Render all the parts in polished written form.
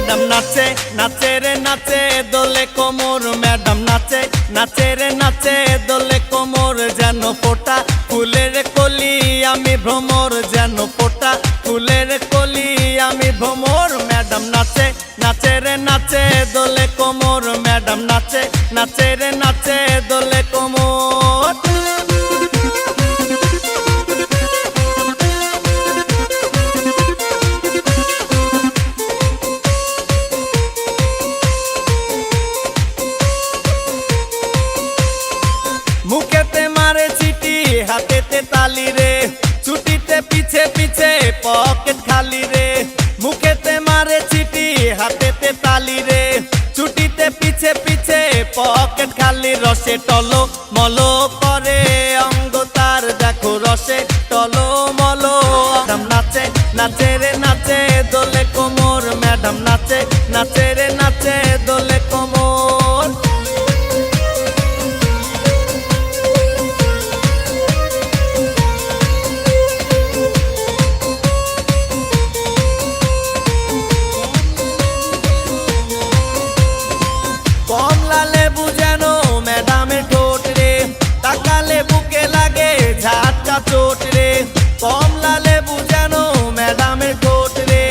Madam নাচে নাচে রে নাচে দোলে কোমর, ম্যাডাম নাচে নাচে রে নাচে দোলে কোমর, যেন ফোটা ফুলের কলি আমি ভ্রমর, যেন ফোটা ফুলের কলি আমি ভ্রমর। ম্যাডাম নাচে নাচে রে নাচে দোলে কোমর, ম্যাডাম নাচে নাচে রে নাচে দোলে কোমর। মুখেতে মারে চিঠি হাতেতে তালি রে, ছুটিতে পিছে পিছে পকেট খালি রে। মুখেতে মারে চিঠি হাতেতে তালি রে, ছুটিতে পিছে পিছে পকেট খালি। রসে টলো মলো করে অঙ্গ তার দেখো রসে টলো মলো। ম্যাডাম নাচে নাচে রে নাচে দোলে কোমর, ম্যাডাম নাচে নাচে রে নাচে দোলে কোমর। কমলা লেবু যেন ম্যাডামের ঠোঁট রে, তাকালে বুকে লাগে ঝাটকা চোট রে। কমলা লেবু যেন ম্যাডামের ঠোঁট রে,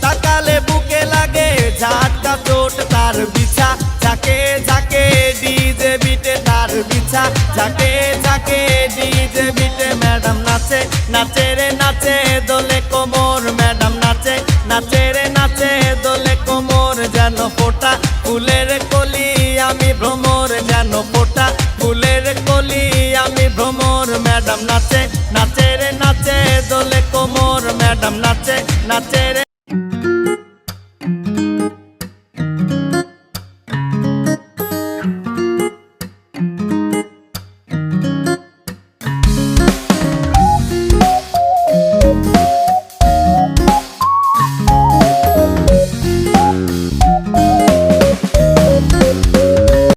তাকালে বুকে লাগে ঝাটকা চোট। তার বিছা ঝাঁকে ঝাঁকে ডিজে বিটে, তার বিছা ঝাঁকে ঝাঁকে ডিজে বিটে। ম্যাডাম নাচে নাচে রে নাচে দোলে কোমর, ম্যাডাম নাচে নাচে রে নাচে দোলে কোমর, যেন ফোটা ফুলের কলি আমি ভ্রমর, যেন ফোটা ফুলের কলি আমি ভ্রমর। ম্যাডাম নাচে নাচে রে নাচে দোলে কোমর, ম্যাডাম নাচে নাচে